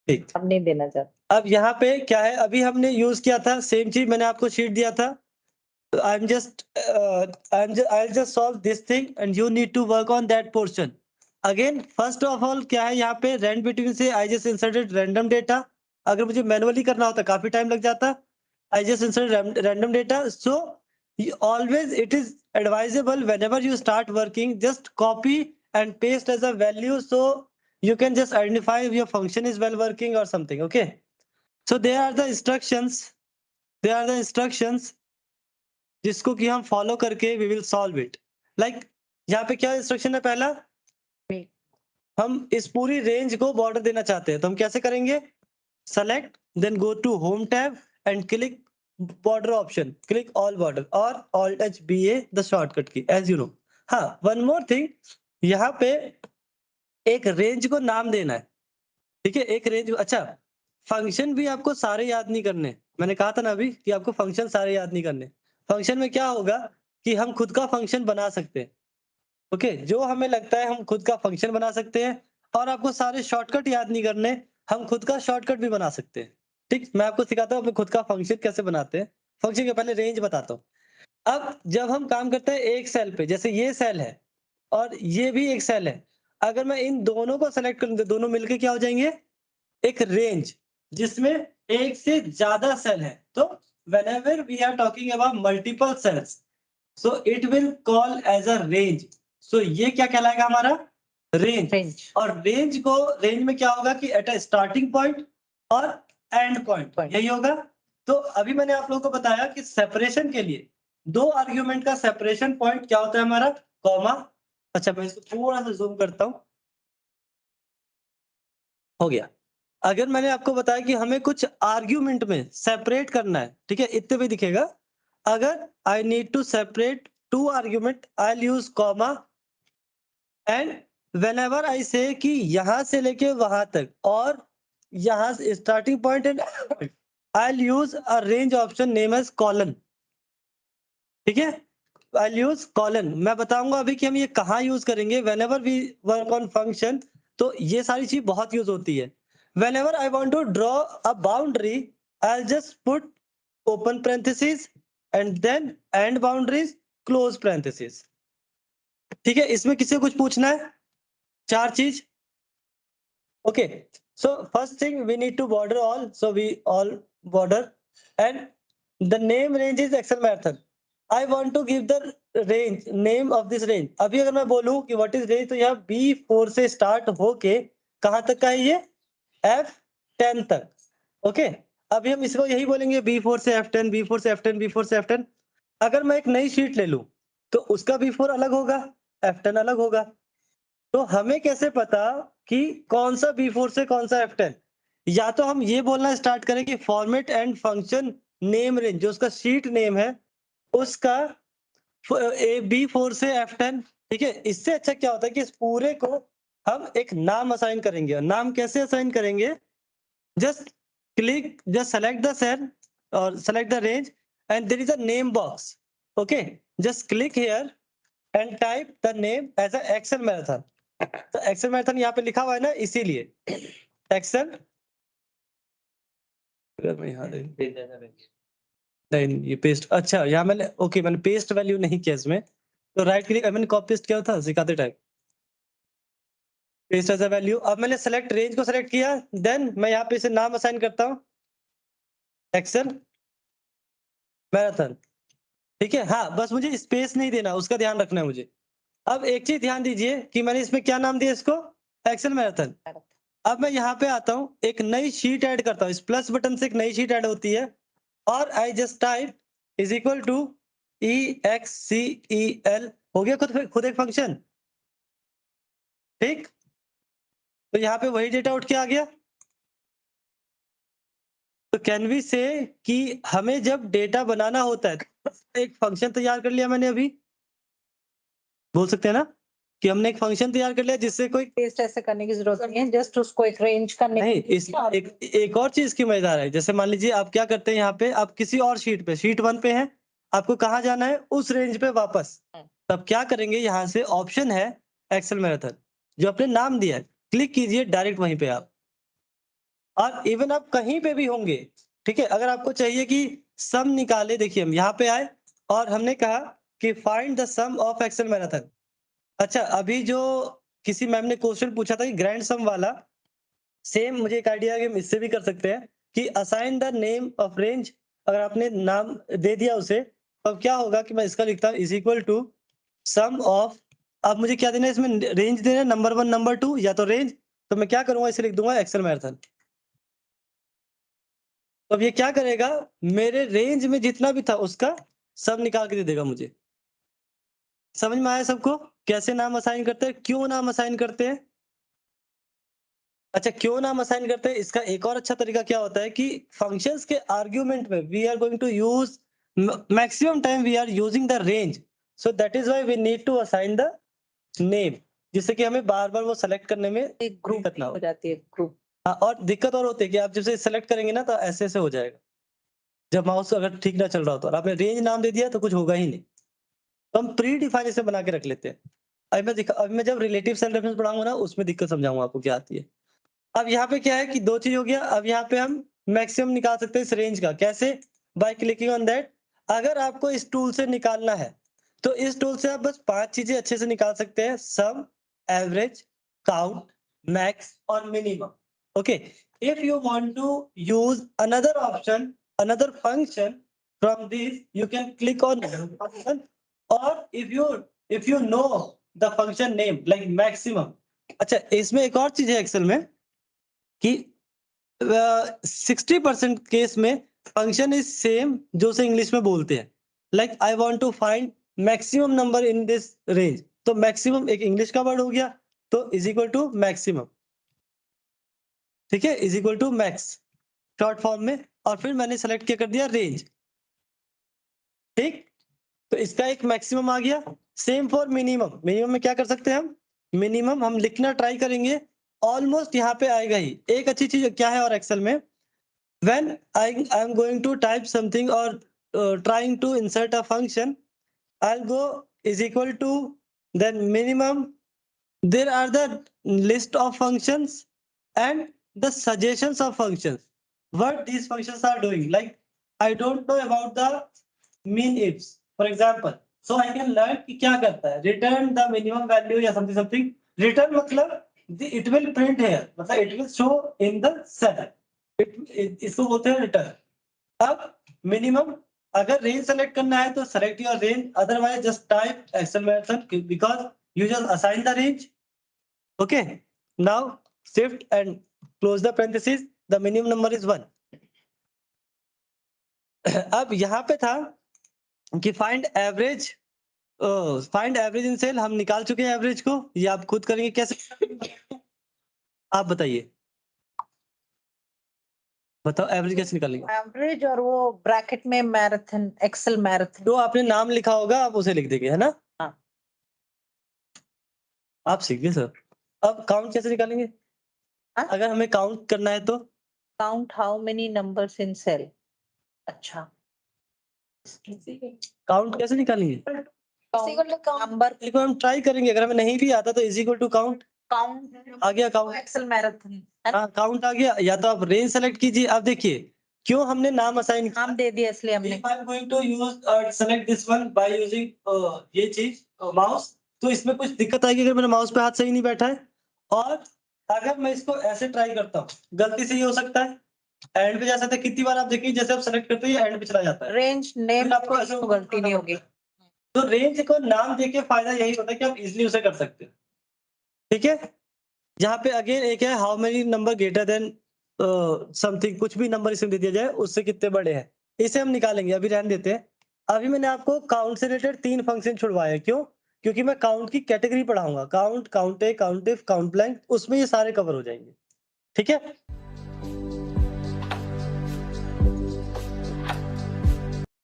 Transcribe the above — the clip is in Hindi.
ठीक। अब नहीं देना चाहता। अब यहाँ पे क्या है, अभी हमने यूज किया था सेम चीज, मैंने आपको शीट दिया था। I'll just solve this thing and you need to work on that portion. Again, first of all क्या है यहाँ पे rand between से I just inserted random data. अगर मुझे मैनुअली करना होता काफी टाइम लग जाता। I just inserted random data. So always it is advisable whenever you start working, just copy and paste as a value so you can just identify if your function is well working or something. Okay. So there are the instructions. There are the instructions जिसको कि हम फॉलो करके we will solve it. Like यहाँ पे क्या इंस्ट्रक्शन है, पहला हम इस पूरी रेंज को बॉर्डर देना चाहते हैं, तो हम कैसे करेंगे, select then go to home tab and click border option, click all border और alt H B A the shortcut की एज यू नो। हाँ, वन मोर थिंग, यहाँ पे एक रेंज को नाम देना है, ठीक है, एक रेंज। अच्छा, फंक्शन भी आपको सारे याद नहीं करने, मैंने कहा था ना अभी कि आपको फंक्शन सारे याद नहीं करने। फंक्शन में क्या होगा कि हम खुद का फंक्शन बना सकते हैं। ओके, जो हमें लगता है हम खुद का फंक्शन बना सकते हैं, और आपको सारे शॉर्टकट याद नहीं करने, हम खुद का शॉर्टकट भी बना सकते हैं। ठीक, मैं आपको सिखाता हूँ अपने खुद का फंक्शन कैसे बनाते हैं। फंक्शन के पहले रेंज बताता हूँ। अब जब हम काम करते हैं एक सेल पे, जैसे ये सेल है और ये भी एक सेल है, अगर मैं इन दोनों को सेलेक्ट कर लूं तो दोनों मिलके क्या हो जाएंगे, एक रेंज जिसमें एक से ज्यादा सेल है। तो whenever we are talking about multiple cells, so it will call as a range. So ये क्या कहलाएगा हमारा, रेंज। Range. और रेंज में क्या होगा कि एट अ स्टार्टिंग पॉइंट और एंड पॉइंट यही होगा। तो अभी मैंने आप लोगों को बताया कि सेपरेशन के लिए दो आर्ग्यूमेंट का सेपरेशन पॉइंट क्या होता है हमारा, कॉमा। अच्छा, मैं इसको थोड़ा सा जूम करता हूं, हो गया। अगर मैंने आपको बताया कि हमें कुछ आर्ग्यूमेंट में सेपरेट करना है, ठीक है, इतने भी दिखेगा। अगर I need to separate two argument, I use comma, and whenever I say कि यहां से लेके वहां तक और यहां से starting point and I use a range option name as colon. ठीक है, आई यूज कॉलन। मैं बताऊंगा अभी कि हम ये कहाँ यूज करेंगे whenever we work on function. तो ये सारी चीज बहुत यूज होती है। whenever I want to draw a boundary, I'll just put open parentheses and then end boundaries, close parentheses. ठीक है, इसमें किसी को कुछ पूछना है, चार चीज। Okay, so first thing we need to border all, so we all border, and the name range is excel method. I want to give the range name of this range. अभी अगर मैं बोलूं कि what is range, तो यहाँ B4 से स्टार्ट होके कहां तक का है ये, F10 तक। ओके, अभी हम इसको यही बोलेंगे B4 से F10, B4 से F10, B4 से F10। अगर मैं एक नई शीट ले लूं तो उसका B4 अलग होगा, F10 अलग होगा। तो हमें कैसे पता कि कौन सा B4 से कौन सा F10? या तो हम ये बोलना स्टार्ट करें कि format and function name range, जो उसका शीट नेम है उसका B4 से F10। ठीक है, इससे अच्छा क्या होता है कि इस पूरे को हम एक नाम असाइन करेंगे। नाम कैसे असाइन करेंगे, just just select the cell or select the range and there is a name box. Okay, just click here and type the name as a excel marathon. तो excel marathon यहाँ पे लिखा हुआ है ना, इसीलिए excel। अगर मैं यहाँ नहीं, ये पेस्ट, अच्छा यहाँ मैंने, ओके, मैंने पेस्ट वैल्यू नहीं किया इसमें, तो राइट क्लिक, मैंने कॉपी पेस्ट किया था सिखाते time, paste as a value. अब मैंने सेलेक्ट रेंज को सेलेक्ट किया, देन मैं यहाँ पे इसे नाम असाइन करता हूँ, एक्सेल मैराथन। ठीक है, हाँ, बस मुझे स्पेस नहीं देना, उसका ध्यान रखना है मुझे। अब एक चीज ध्यान दीजिए कि मैंने इसमें क्या नाम दिया इसको, एक्सेल मैराथन। अब मैं यहाँ पे आता हूँ, एक नई शीट ऐड करता हूँ, इस प्लस बटन से एक नई शीट ऐड होती है, और I just type is equal to EXCEL। हो गया खुद एक फंक्शन। ठीक, तो यहाँ पे वही डेटा उठ के आ गया। तो कैन वी से कि हमें जब डेटा बनाना होता है तो एक फंक्शन तैयार कर लिया मैंने अभी, बोल सकते हैं ना कि हमने एक फंक्शन तैयार कर लिया जिससे कोई पेस्ट ऐसे करने की जरूरत नहीं है, जस्ट उसको एक रेंज करने नहीं। इस एक और चीज की मजेदार है, जैसे मान लीजिए आप क्या करते हैं, यहाँ पे आप किसी और शीट पे, शीट 1 पे हैं, आपको कहाँ जाना है, उस रेंज पे वापस। तब क्या करेंगे, यहाँ से ऑप्शन है एक्सेल मैराथन, जो आपने नाम दिया है, क्लिक कीजिए डायरेक्ट वहीं पे आप। और इवन आप कहीं पे भी होंगे, ठीक है, अगर आपको चाहिए कि सम निकाले, देखिए हम यहाँ पे आए और हमने कहा कि find the sum of Excel marathon. अच्छा, अभी जो किसी मैम ने क्वेश्चन पूछा था कि ग्रैंड सम वाला, सेम मुझे एक आइडिया है कि हम इससे भी कर सकते हैं कि assign the name of range. अगर आपने नाम दे दिया उसे, तो अब क्या होगा कि मैं इसका लिखता हूँ is equal to sum of, अब मुझे क्या देना है इसमें, रेंज देना है, नंबर 1 नंबर 2 या तो रेंज, तो मैं क्या करूंगा, इसे लिख दूंगा एक्सेल मैराथन। तो अब ये क्या करेगा, मेरे रेंज में जितना भी था उसका सब निकाल के दे देगा मुझे। समझ में आया सबको कैसे नाम असाइन करते हैं, क्यों नाम असाइन करते हैं? अच्छा, क्यों नाम असाइन करते हैं, इसका एक और अच्छा तरीका क्या होता है कि फंक्शंस के आर्गुमेंट में we are going to use maximum time we are using the range, so that is why we need to assign the name, जिससे कि हमें बार बार वो सेलेक्ट करने में एक ग्रुप दिक्कत ना हो हो। जाती है, ग्रुप। हाँ, और दिक्कत और होती है कि आप जैसे सेलेक्ट करेंगे ना तो ऐसे ऐसे हो जाएगा, जब माउस अगर ठीक ना चल रहा हो तो, और आपने रेंज नाम दे दिया तो कुछ होगा ही नहीं। तो हम प्री डिफाइन इसे बना के रख लेते हैं। अभी मैं जब रिलेटिव सेल रेफरेंस पढ़ाऊंगा ना उसमें दिक्कत समझाऊंगा आपको क्या आती है। अब यहाँ पे क्या है कि 2 चीज हो गया, अब यहाँ पे हम मैक्सिमम निकाल सकते हैं इस रेंज का, कैसे? By clicking on that. अगर आपको इस टूल से निकालना है तो इस टूल से आप बस 5 चीजें अच्छे से निकाल सकते हैं, सम, एवरेज, काउंट, मैक्स और minimum. Okay, if you want to use another option, another function from this, you can click on function, और if you know the function name like maximum. अच्छा, इसमें एक और चीज है एक्सेल में कि 60% केस में फंक्शन इज सेम जो से इंग्लिश में बोलते हैं, like I want to find maximum number in this range, तो मैक्सिमम एक इंग्लिश का वर्ड हो गया, तो इज इक्वल टू मैक्सिमम, ठीक है, is equal to max short form में, और फिर मैंने सेलेक्ट क्या कर दिया, रेंज, ठीक। तो इसका एक मैक्सिमम आ गया। सेम फॉर मिनिमम, मिनिमम में क्या कर सकते हैं हम, मिनिमम हम लिखना ट्राई करेंगे, ऑलमोस्ट यहाँ पे आएगा ही। एक अच्छी चीज क्या है और एक्सेल में, when I'm going to type something or trying to insert a function, I'll go is equal to then minimum, there are the list of functions and the suggestions of functions, what these functions are doing, like I don't know about the mean ifs for example, so I can learn कि क्या करता है, return the minimum value या something, return मतलब it will print here, मतलब it will show in the cell, इसको बोलते हैं रिटर्न। अब मिनिमम, अगर रेंज सेलेक्ट करना है तो select your range, otherwise just type Excel method because you just assign the range. Okay, now shift and close the parenthesis, the minimum number is 1। अब यहाँ पे था कि find average, find average in cell, हम निकाल चुके हैं एवरेज को, ये आप खुद करेंगे कैसे, आप बताइए, बताओ एवरेज कैसे निकालेंगे? एवरेज और वो ब्रैकेट में मैराथन, एक्सेल मैराथन। जो आपने नाम लिखा होगा आप उसे लिख देंगे, है ना? हाँ। आप सीख गए सर। अब काउंट कैसे निकालेंगे? हाँ? अगर हमें काउंट करना है तो count how many numbers in cell. अच्छा, काउंट कैसे निकालेंगे? नंबर एक बार हम ट्राई करेंगे, अगर हमें नहीं भी आता तो is equal to count, count आ गया काउंट, एक्सेल मैराथन। हाँ काउंट आ गया। या तो आप रेंज सेलेक्ट कीजिए। अब देखिए क्यों हमने नाम असाइन किया, नाम दे दिया इसलिए हमने। if I'm going to use select this one by using ये चीज माउस, तो इसमें कुछ दिक्कत आएगी अगर मेरा माउस पे हाथ सही नहीं बैठा है। और अगर मैं इसको ऐसे ट्राई करता हूँ, गलती से ये हो सकता है, एंड पे जा सकता है। कितनी बार आप देखिए जैसे आप सेलेक्ट करते हैं एंड पे चला जाता है। रेंज नेम आपको ऐसे तो गलती नहीं होगी। तो रेंज को नाम देके फायदा यही होता है कि आप इजीली उसे कर सकते हैं, ठीक है। यहाँ पे अगेन एक है how many number greater than something, कुछ भी नंबर इसमें दे दिया जाए उससे कितने बड़े हैं, इसे हम निकालेंगे, अभी रहने देते हैं। अभी मैंने आपको काउंट से रिलेटेड 3 फंक्शन छुड़वाए, क्यों? क्योंकि मैं काउंट की कैटेगरी पढ़ाऊंगा, count, count A, count if, count blank, उसमें ये सारे कवर हो जाएंगे, ठीक है।